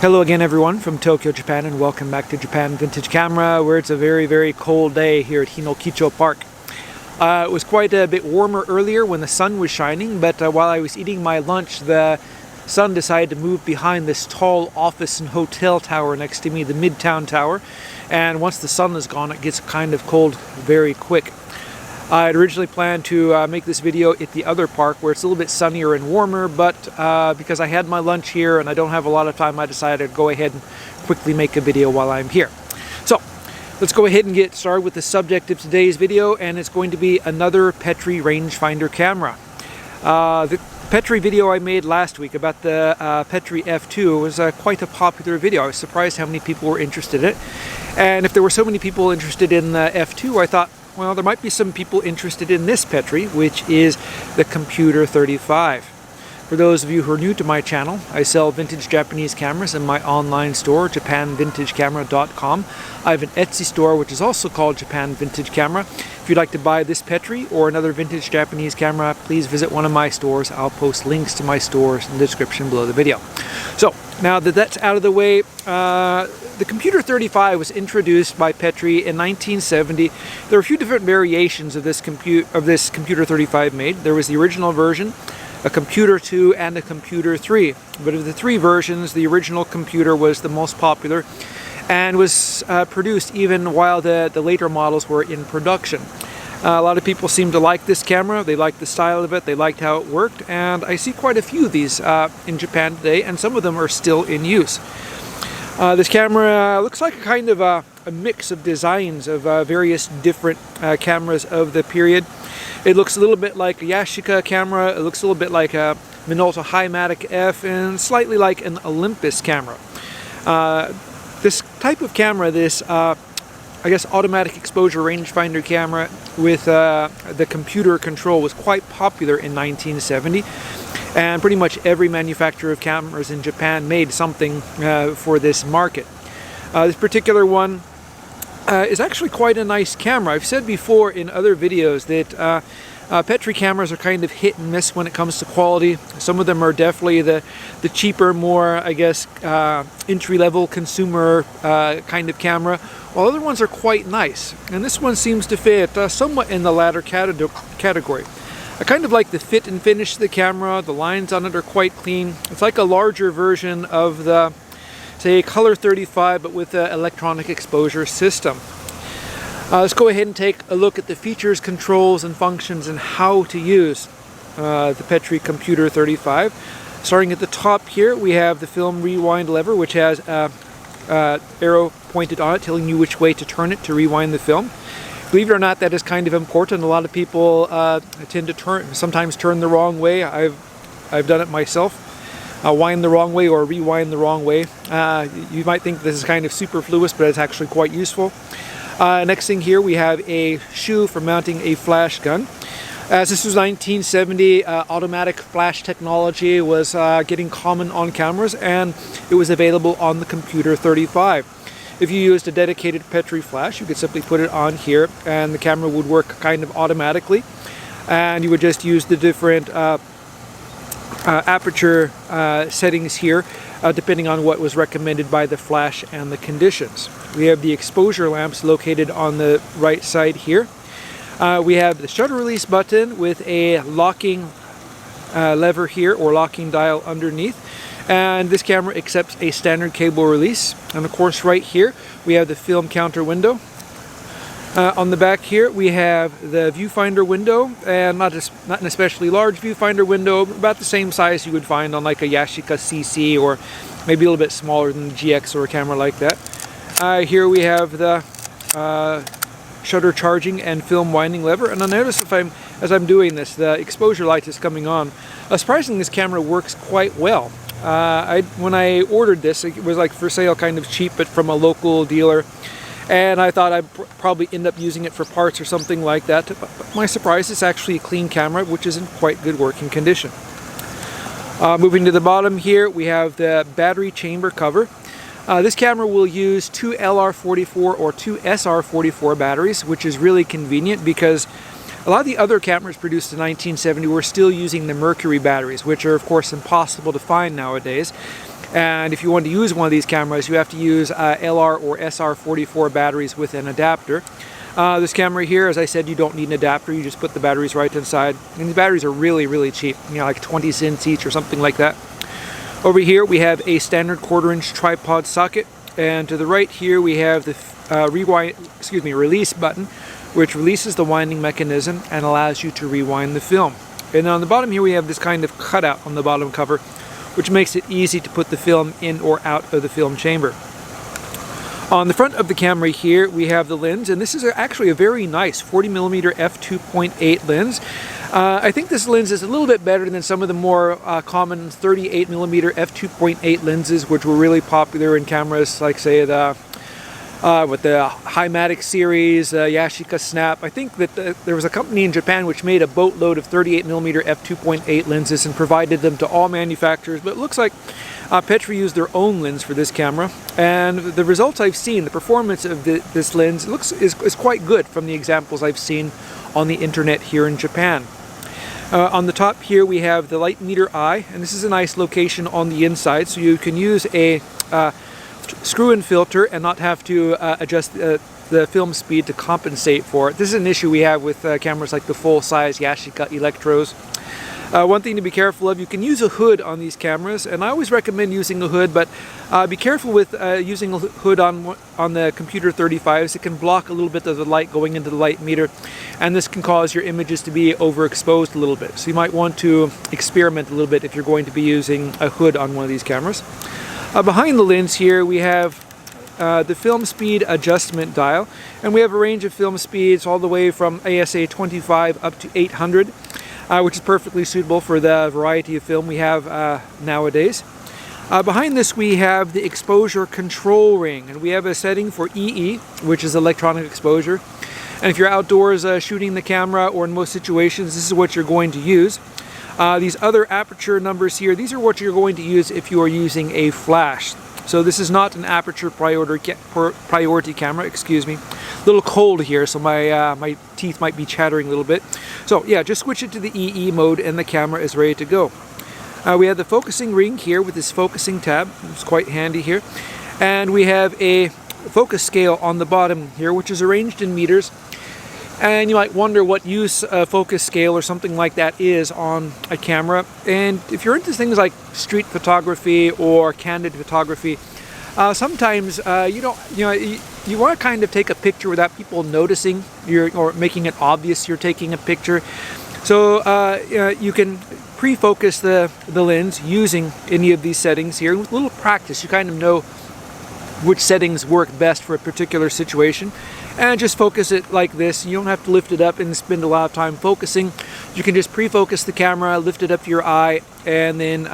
Hello again everyone from Tokyo, Japan, and welcome back to Japan Vintage Camera, where it's a very cold day here at Hinokicho Park. It was quite a bit warmer earlier when the sun was shining, but while I was eating my lunch, the sun decided to move behind this tall office and hotel tower next to me, the Midtown Tower, and once the sun is gone it gets kind of cold very quick. I had originally planned to make this video at the other park where it's a little bit sunnier and warmer, but because I had my lunch here and I don't have a lot of time, I decided to go ahead and quickly make a video while I'm here. So let's go ahead and get started with the subject of today's video, and it's going to be another Petri rangefinder camera. The Petri video I made last week about the Petri F2 was quite a popular video. I was surprised how many people were interested in it, and if there were so many people interested in the F2, I thought, well, there might be some people interested in this Petri, which is the Computer 35. For those of you who are new to my channel, I sell vintage Japanese cameras in my online store, japanvintagecamera.com. I have an Etsy store, which is also called Japan Vintage Camera. If you'd like to buy this Petri or another vintage Japanese camera, please visit one of my stores. I'll post links to my stores in the description below the video. So, now that that's out of the way, the Computer 35 was introduced by Petri in 1970. There were a few different variations of this Computer 35 made. There was the original version, a Computer 2, and a Computer 3. But of the three versions, the original computer was the most popular and was produced even while the later models were in production. A lot of people seem to like this camera. They liked the style of it, they liked how it worked, and I see quite a few of these in Japan today, and some of them are still in use. This camera looks like a kind of a mix of designs of various different cameras of the period. It looks a little bit like a Yashica camera, it looks a little bit like a Minolta Highmatic F, and slightly like an Olympus camera. This type of camera, this I guess automatic exposure rangefinder camera with the computer control, was quite popular in 1970, and pretty much every manufacturer of cameras in Japan made something for this market. This particular one is actually quite a nice camera. I've said before in other videos that Petri cameras are kind of hit and miss when it comes to quality. Some of them are definitely the cheaper, more, I guess, entry-level consumer kind of camera, while other ones are quite nice. And this one seems to fit somewhat in the latter category. I kind of like the fit and finish of the camera. The lines on it are quite clean. It's like a larger version of the, say, Color 35, but with an electronic exposure system. Let's go ahead and take a look at the features, controls, and functions and how to use the Petri Computer 35. Starting at the top here, we have the film rewind lever, which has an arrow pointed on it telling you which way to turn it to rewind the film. Believe it or not, that is kind of important. A lot of people tend to sometimes turn the wrong way. I've done it myself. Wind the wrong way or rewind the wrong way. You might think this is kind of superfluous, but it's actually quite useful. Next thing here, we have a shoe for mounting a flash gun. As this was 1970, automatic flash technology was getting common on cameras, and it was available on the Computer 35. If you used a dedicated Petri flash, you could simply put it on here and the camera would work kind of automatically, and you would just use the different aperture settings here depending on what was recommended by the flash and the conditions. We have the exposure lamps located on the right side here. We have the shutter release button with a locking lever here, or locking dial underneath. And this camera accepts a standard cable release. And of course right here we have the film counter window. On the back here we have the viewfinder window, and not an especially large viewfinder window, about the same size you would find on like a Yashica CC, or maybe a little bit smaller than the GX or a camera like that. Here we have the shutter charging and film winding lever, and I notice as I'm doing this, the exposure light is coming on. Surprisingly, this camera works quite well. When I ordered this, it was like for sale, kind of cheap, but from a local dealer, and I thought I'd probably end up using it for parts or something like that. But my surprise, it's actually a clean camera, which is in quite good working condition. Moving to the bottom here, we have the battery chamber cover. This camera will use two LR44 or two SR44 batteries, which is really convenient because A lot of the other cameras produced in 1970 were still using the mercury batteries, which are of course impossible to find nowadays. And if you want to use one of these cameras, you have to use LR or SR44 batteries with an adapter. This camera here, as I said, you don't need an adapter. You just put the batteries right inside. And the batteries are really, really cheap. You know, like 20 cents each or something like that. Over here, we have a standard 1/4-inch tripod socket. And to the right here, we have the release button, which releases the winding mechanism and allows you to rewind the film. And on the bottom here, we have this kind of cutout on the bottom cover, which makes it easy to put the film in or out of the film chamber. On the front of the camera here, we have the lens, and this is actually a very nice 40mm f2.8 lens. I think this lens is a little bit better than some of the more common 38mm f2.8 lenses, which were really popular in cameras like, say, with the Himatic series, Yashica Snap. I think that there was a company in Japan which made a boatload of 38mm f2.8 lenses and provided them to all manufacturers, but it looks like Petri used their own lens for this camera, and the results I've seen, the performance of this lens is quite good from the examples I've seen on the internet here in Japan. On the top here we have the light meter eye, and this is a nice location on the inside, so you can use a screw-in filter and not have to adjust the film speed to compensate for it. This is an issue we have with cameras like the full-size Yashica Electros. One thing to be careful of, you can use a hood on these cameras, and I always recommend using a hood, but be careful with using a hood on the Computer 35s. It can block a little bit of the light going into the light meter, and this can cause your images to be overexposed a little bit. So you might want to experiment a little bit if you're going to be using a hood on one of these cameras. Behind the lens here we have the film speed adjustment dial, and we have a range of film speeds all the way from ASA 25 up to 800, which is perfectly suitable for the variety of film we have nowadays. Behind this we have the exposure control ring, and we have a setting for EE, which is electronic exposure. And if you're outdoors shooting the camera, or in most situations, this is what you're going to use. These other aperture numbers here, these are what you're going to use if you are using a flash. So this is not an aperture priority camera, excuse me. A little cold here, so my teeth might be chattering a little bit. So yeah, just switch it to the EE mode and the camera is ready to go. We have the focusing ring here with this focusing tab. It's quite handy here. And we have a focus scale on the bottom here, which is arranged in meters. And you might wonder what use a focus scale or something like that is on a camera. And if you're into things like street photography or candid photography, sometimes you want to kind of take a picture without people noticing or making it obvious you're taking a picture. So you can pre-focus the lens using any of these settings here. With a little practice, you kind of know which settings work best for a particular situation. And just focus it like this. You don't have to lift it up and spend a lot of time focusing. You can just pre-focus the camera, lift it up to your eye, and then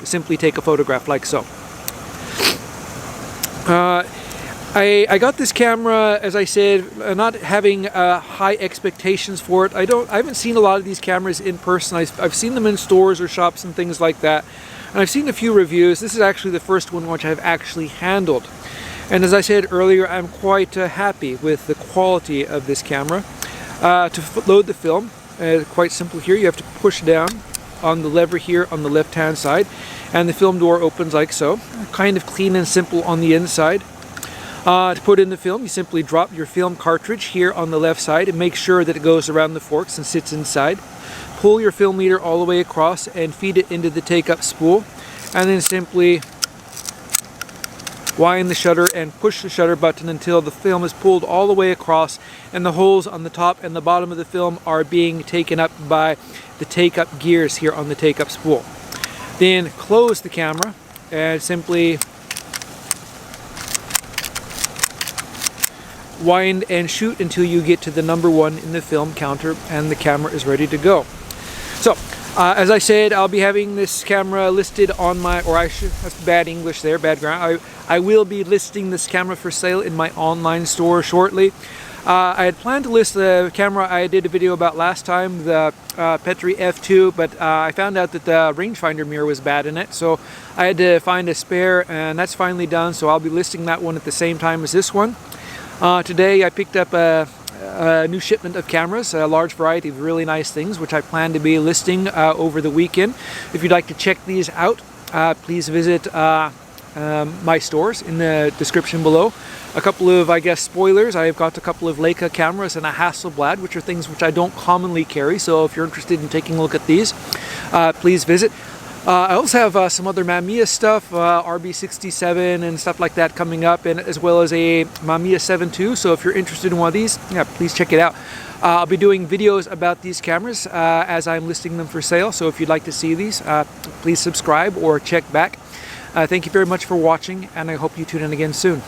simply take a photograph like so. I got this camera, as I said, not having high expectations for it. I haven't seen a lot of these cameras in person. I've seen them in stores or shops and things like that. And I've seen a few reviews. This is actually the first one which I've actually handled. And as I said earlier, I'm quite happy with the quality of this camera. To load the film, quite simple here. You have to push down on the lever here on the left hand side, and the film door opens like so. Kind of clean and simple on the inside. To put in the film, you simply drop your film cartridge here on the left side and make sure that it goes around the forks and sits inside. Pull your film meter all the way across and feed it into the take-up spool, and then simply wind the shutter and push the shutter button until the film is pulled all the way across and the holes on the top and the bottom of the film are being taken up by the take-up gears here on the take-up spool. Then close the camera and simply wind and shoot until you get to the number 1 in the film counter and the camera is ready to go. So as I said, I'll be having this camera listed on my, that's bad English there, bad grammar. I will be listing this camera for sale in my online store shortly. I had planned to list the camera I did a video about last time, the Petri F2, but I found out that the rangefinder mirror was bad in it, so I had to find a spare, and that's finally done, so I'll be listing that one at the same time as this one. Today I picked up a new shipment of cameras, a large variety of really nice things, which I plan to be listing over the weekend. If you'd like to check these out, please visit my stores in the description below. A couple of, I guess, spoilers. I've got a couple of Leica cameras and a Hasselblad, which are things which I don't commonly carry. So if you're interested in taking a look at these, please visit. I also have some other Mamiya stuff, RB67 and stuff like that coming up, and as well as a Mamiya 7 II. So if you're interested in one of these, yeah, please check it out. I'll be doing videos about these cameras as I'm listing them for sale. So if you'd like to see these, please subscribe or check back. Thank you very much for watching, and I hope you tune in again soon.